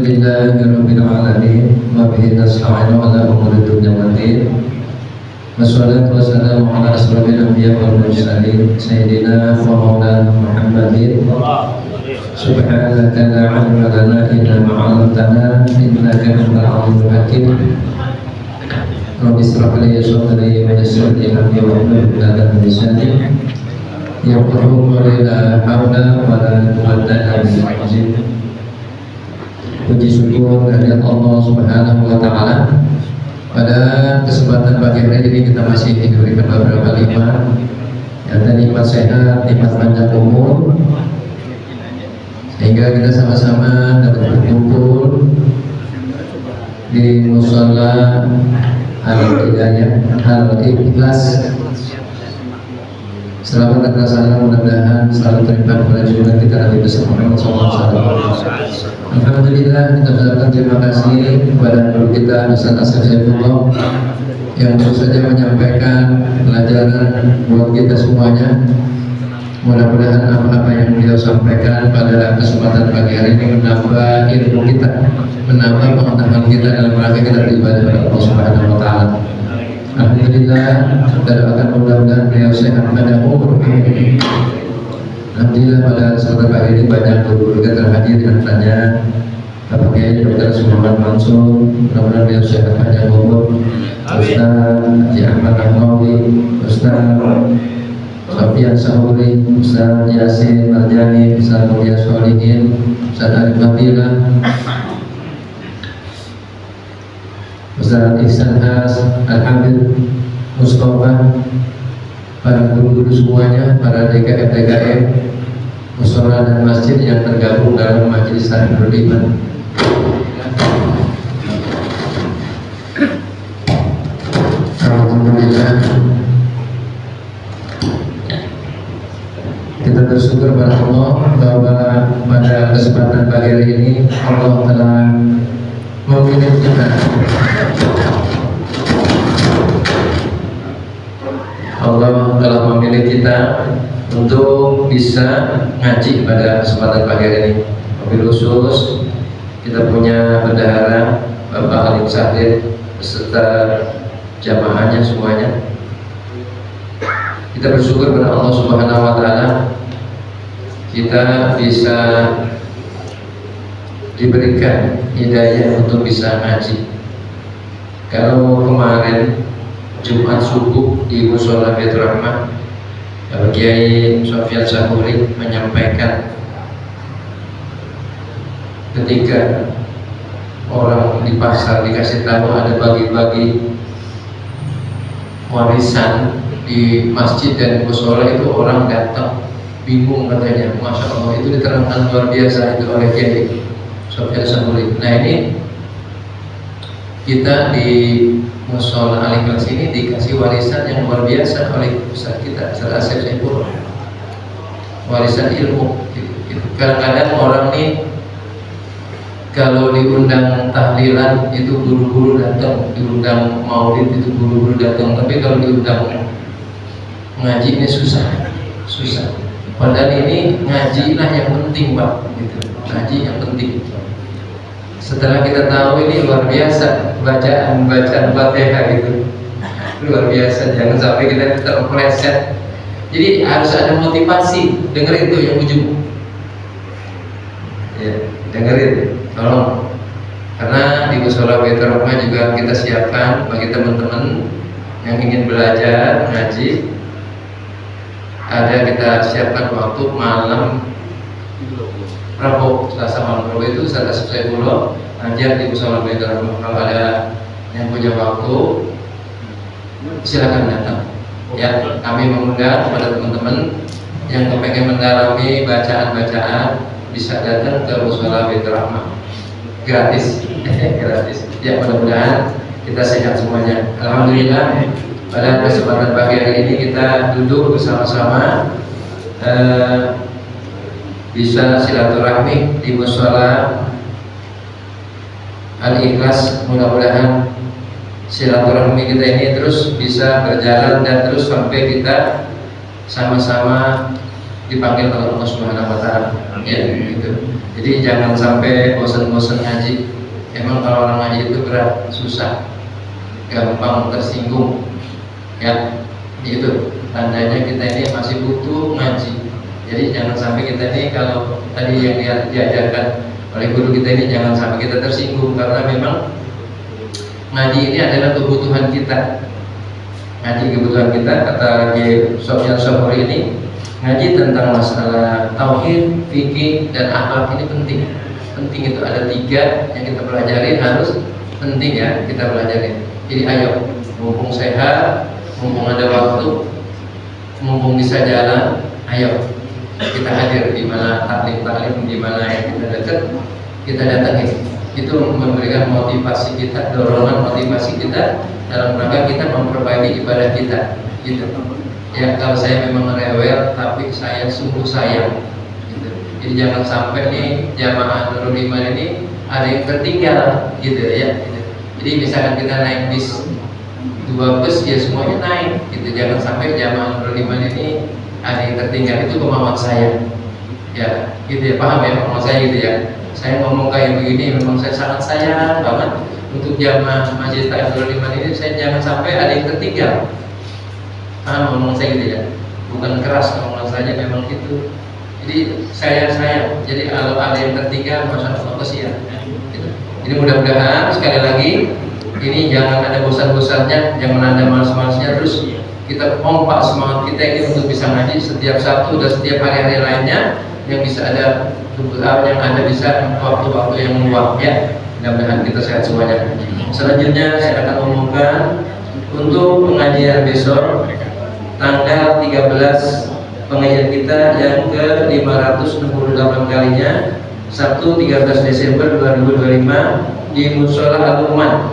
Alhamdulillahirabbil alamin wa bihi nasta'inu ala umuri dunya waddin. Wassalatu wassalamu ala asrofil anbiya wal mursalin sayyidina wa maulana Muhammadin. Subhanaka la ilma lana illa ma 'allamtana innaka antal alimul hakim. Rabbi ishrah li sadri wa yassir li amri wahlul 'uqdatam min lisani yafqahu qawli. La haula wa la quwwata illa billah. Puji syukur kehadirat Allah Subhanahu wa taala. Pada kesempatan pagi hari ini kita masih diberikan beberapa nikmat, yaitu nikmat sehat, nikmat panjang umur, sehingga kita sama-sama dapat berkumpul di mushola Al-Hidayah Al-Ikhlas. Selamat dan salam mudah-mudahan selalu terlibat pada junjungan kita Nabi besar Muhammad SAW. Alhamdulillah, kita ucapkan terima kasih kepada guru kita Ustaz Asep Saifullah yang terus saja menyampaikan pelajaran buat kita semuanya. Mudah-mudahan apa yang beliau sampaikan pada kesempatan pagi hari ini menambah ilmu kita, menambah pengetahuan kita dalam rangka kita beribadah kepada Allah Subhanahu wa taala. Alhamdulillah, kita doakan mudah-mudahan beliau sehat pada umur. Alhamdulillah pada kesempatan pagi ini banyak guru kita terhadir di antaranya Bapak Kiai Dr. Sulaiman Mansur, mudah-mudahan beliau sehat panjang umur. Ustaz Haji Ahmad Ahmawi, Ustaz Sofian Sahuri, Ustaz Yasin Marjani, Ustaz Mulia Solihin, Ustaz Arif Nabila, Ustaz Ihsan Has, Al-Hamid Mustafa, para guru-guru semuanya, para DKM, musola dan masjid yang tergabung dalam majelis Sahrul Iman. Alhamdulillah, kita bersyukur pada Allah bahwa pada kesempatan pagi hari ini Allah telah memilih kita. Allah telah memilih kita untuk bisa ngaji pada kesempatan pagi hari ini. Wabil khusus kita punya bendahara Bapak Halim Sadir beserta jamaahnya semuanya. Kita bersyukur kepada Allah Subhanahu wa taala kita bisa diberikan hidayah untuk bisa ngaji. Kalau kemarin Jumat subuh di Mushola Baitur Rahmah, Bapak Kiai Sofian Sahuri menyampaikan ketika orang di pasar dikasih tahu ada bagi-bagi warisan di masjid dan mushola, itu orang datang bingung katanya. Masya Allah, itu diterangkan luar biasa itu oleh Kiai Sofian Sahuri. Nah, ini kita di Mushola Al-Ikhlas ini dikasih warisan yang luar biasa oleh Ustaz kita, Ustaz Asep Saifullah. Warisan ilmu. Kadang-kadang orang nih kalau diundang tahlilan itu buru-buru datang, diundang maulid itu buru-buru datang, tapi kalau diundang ngaji ini susah. Padahal ini ngajilah yang penting, Pak. Gitu. Ngaji yang penting. Setelah kita tahu ini luar biasa bacaan Fatihah gitu, luar biasa, jangan sampai kita terpeleset. Jadi harus ada motivasi. Dengerin tuh yang ujung, ya, dengerin, tolong. Karena di Mushola Baitur Rahmah juga kita siapkan bagi teman-teman yang ingin belajar ngaji. Ada kita siapkan waktu malam Rabu, Selasa malam Rabu itu Ustaz Asep Saifullah ngajar di Mushola Baitur Rahmah. Kalau ada yang punya waktu silakan datang. Ya, kami mengundang kepada teman-teman yang kepengen mendalami bacaan-bacaan bisa datang ke Mushola Baitur Rahmah. Gratis. Gratis. Ya, mudah-mudahan kita sehat semuanya. Alhamdulillah, pada kesempatan pagi hari ini kita duduk bersama-sama bisa silaturahmi di Mushola Al-Ikhlas. Mudah-mudahan silaturahmi kita ini terus bisa berjalan dan terus sampai kita sama-sama dipanggil oleh Allah Subhanahu wa taala. Ya, gitu. Jadi jangan sampai bosan-bosan ngaji. Emang kalau orang ngaji itu berat, susah, gampang tersinggung. Ya, itu tandanya kita ini masih butuh ngaji. Jadi jangan sampai kita ini, kalau tadi yang diajarkan oleh guru kita ini, jangan sampai kita tersinggung, karena memang ngaji ini adalah kebutuhan kita. Ngaji kebutuhan kita, kata Kiai Sofyan Sohori ini, ngaji tentang masalah tauhid, fikih, dan akhlak ini penting. Penting itu ada 3 yang kita pelajari, harus penting ya kita pelajari. Jadi ayo, mumpung sehat, mumpung ada waktu, mumpung bisa jalan, ayo kita hadir di mana taklim-taklim, di mana yang kita dekat, kita datangi. Itu memberikan motivasi kita, dorongan motivasi kita dalam rangka kita memperbaiki ibadah kita. Gitu. Ya, kalau saya memang rewel, tapi saya sungguh sayang. Gitu. Jadi jangan sampai nih jamaah Nurul Iman ini ada yang tertinggal, gitu ya. Gitu. Jadi misalkan kita naik bis 2 bus, ya semuanya naik. Gitu. Jangan sampai jamaah Nurul Iman ini ada yang tertinggal. Itu kemauan saya. Ya, gitu ya, paham ya kemauan saya gitu ya. Saya ngomong kayak begini memang saya sangat sayang banget untuk jamaah Masjid Nurul Iman ini. Saya jangan sampai ada yang tertinggal. Paham ngomong saya gitu ya, bukan keras ngomong saja, memang gitu. Jadi saya sayang. Jadi kalau ada yang tertinggal, masya Allah kasihan. Gitu. Jadi mudah-mudahan sekali lagi ini jangan ada bosan-bosannya, jangan ada malas-malasnya, terus kita pompa semangat kita ini untuk bisa ngaji setiap Sabtu dan setiap hari-hari lainnya, yang bisa ada yang ada bisa waktu-waktu yang luang ya. Mudah-mudahan kita sehat semuanya. Selanjutnya saya akan umumkan untuk pengajian besok tanggal 13 pengajian kita yang ke 568 kalinya, Sabtu 13 Desember 2025 di Mushola Al-Uman,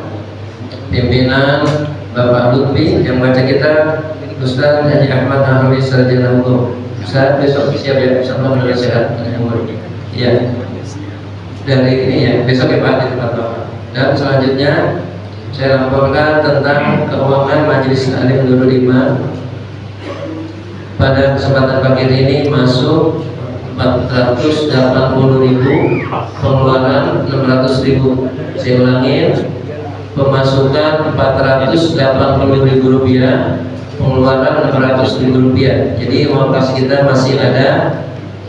pimpinan Bapak Lutfi, yang baca kita Ustaz Haji Ahmad Nahrawi Sarjana Hukum. Ustaz besok siap ya, insyaallah mudah sehat dan umur. Iya. Dari ini ya, besok ya Pak di tempat Bapak. Dan selanjutnya saya laporkan tentang keuangan Majelis Taklim Nurul Iman. Pada kesempatan pagi ini masuk 480.000, pengeluaran 600.000. Saya ulangin, pemasukan 480.000 rupiah, pengeluaran 600.000 rupiah. Jadi uang kas kita masih ada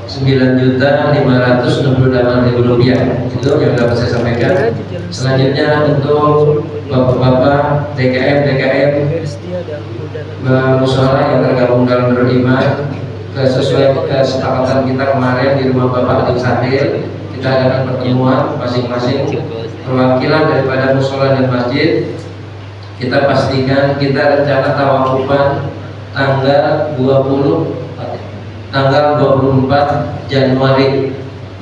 9.568.000 rupiah. Itu yang dapat saya sampaikan. Selanjutnya untuk bapak-bapak DKM musyawarah yang tergabung dalam Nurul Iman, sesuai kesepakatan kita kemarin di rumah Bapak Adik Sahil, kita adakan pertemuan masing-masing perwakilan daripada musyawarah dan masjid. Kita pastikan kita rencana tawakufan tanggal 24 Januari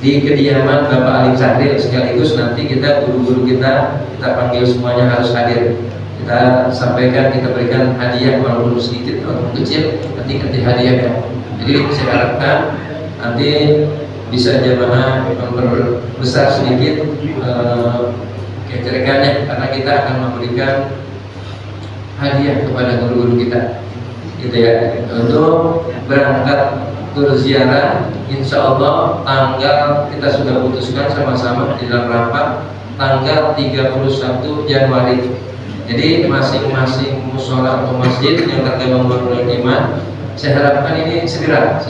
di kediaman Bapak Alim Sahil. Sekaligus nanti kita guru-guru kita panggil semuanya harus hadir. Kita sampaikan, kita berikan hadiah walaupun sedikit atau kecil, nanti hadiah ya. Jadi saya harapkan nanti bisa jamaah memperbesar sedikit kecerikannya, karena kita akan memberikan hadiah kepada guru-guru kita, gitu ya, untuk berangkat berziarah. Insya Allah tanggal kita sudah putuskan sama-sama di dalam rapat tanggal 31 Januari. Jadi masing-masing mushola atau masjid yang tergabung Nurul Iman, saya harapkan ini segera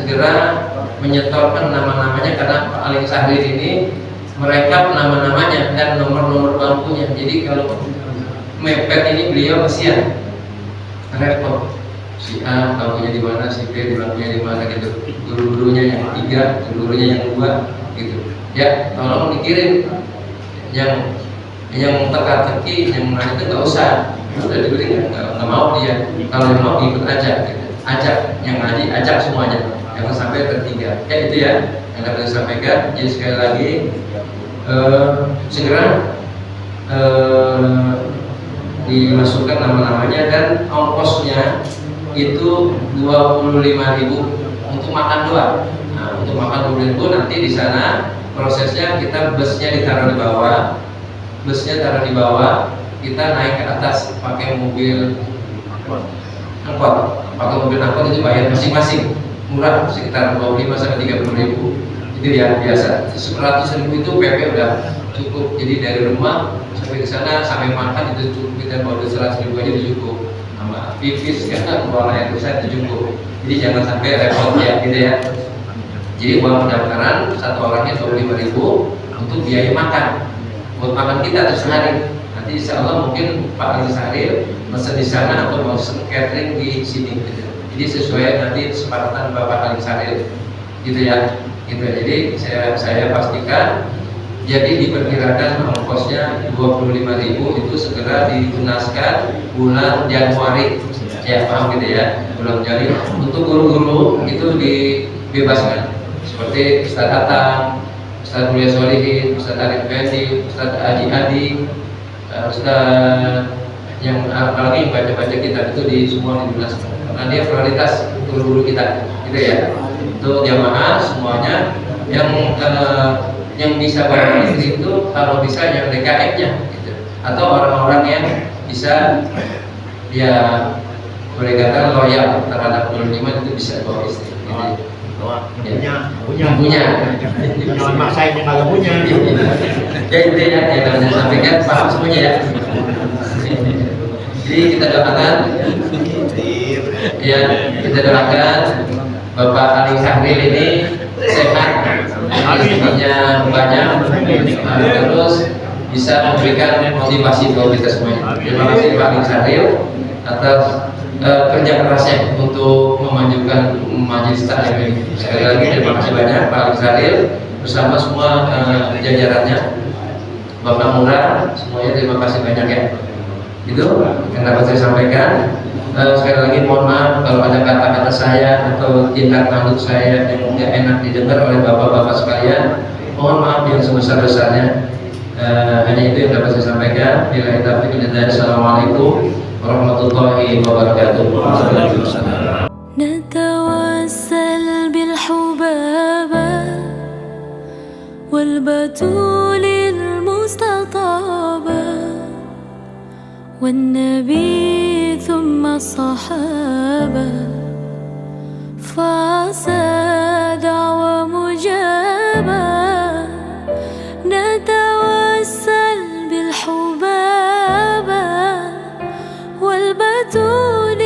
menyetorkan nama-namanya, karena Pak Alim Sahil ini merekap nama-namanya dan nomor-nomor bangkunya. Jadi kalau mepet ini beliau kesian, repot. Si A bangkunya di mana, si B di bangkunya di mana gitu. Guru-gurunya yang 3, guru-gurunya yang 2 gitu. Ya, tolong dikirim yang teka-teki, yang mana itu nggak usah, udah diberi nggak mau dia. Kalau mau ikut aja, gitu. Ajak yang ngaji, ajak semuanya, jangan sampai tertinggal. Ya itu ya yang dapat saya sampaikan. Jadi sekali lagi segera dimasukkan nama-namanya, dan ongkosnya itu 25.000 untuk makan doang. Nah, untuk makan 25.000 nanti di sana prosesnya kita busnya ditaruh di bawah. Kita naik ke atas pakai mobil angkot. Itu bayar masing-masing. murah, sekitar 25 sampai 30 ribu. Itu yang biasa. 100 ribu itu PP udah cukup. Jadi dari rumah sampai ke sana sampai makan itu cukup. Kita mau 100 ribu aja itu cukup. Sama pipis karena buang air besar itu cukup. Jadi jangan sampai repot ya, gitu ya. Jadi uang pendaftaran satu orangnya 25 ribu untuk biaya makan. Buat makan kita terus sehari. Nanti insya Allah mungkin Pak Ali Sahril mesen di sana atau mau catering di sini. Gitu. Jadi sesuai nanti kesepakatan Bapak Ali Sahril, gitu ya. Gitu. Jadi saya pastikan. Jadi diperkirakan ongkosnya 25.000 itu segera dilunaskan bulan Januari. Ya paham gitu ya. Bulan Januari. Untuk guru-guru itu dibebaskan. Seperti Ustaz Hatam, Ustaz Mulia Solihin, Ustaz Arif Fendi, Ustaz Adi, Ustaz yang apalagi baca-baca kitab itu di semua dilunaskan. Karena dia prioritas guru-guru kita, gitu ya. Untuk jamaah semuanya yang bisa bayar istri itu kalau bisa yang DKM-nya, gitu. Atau orang-orang yang bisa ya boleh kata loyal terhadap Nurul-Iman itu bisa bawa istri. Gitu. Punya. Jangan maksain yang kagak punya. Ya intinya yang saya sampaikan paham semuanya ya. Jadi kita doakan, ya kita doakan Bapak Ali Sahril ini sehat, rezekinya banyak, terus bisa memberikan motivasi buat kita semuanya. Terima kasih Pak Ali Sahril atas kerja kerasnya untuk memajukan majelis taklim ini. Sekali lagi terima kasih banyak Pak Ali Sahril bersama semua jajarannya, Bapak Murah, semuanya terima kasih banyak ya. Itu yang dapat saya sampaikan. Sekali lagi mohon maaf kalau ada kata-kata saya atau tindak tanduk saya yang tidak enak didengar oleh bapak-bapak sekalian. Mohon maaf yang sebesar-besarnya. Hanya itu yang dapat saya sampaikan. Bila taufiq wal hidayah. Assalamualaikum warahmatullahi wabarakatuh. نتوسل بالحبابة والبتول المستطابة والنبي ثم الصحابة فعسى دعوة مجابة نتوسل بالحبابة والبتول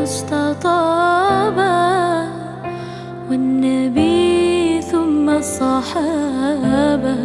المستطابة والنبي ثم الصحابة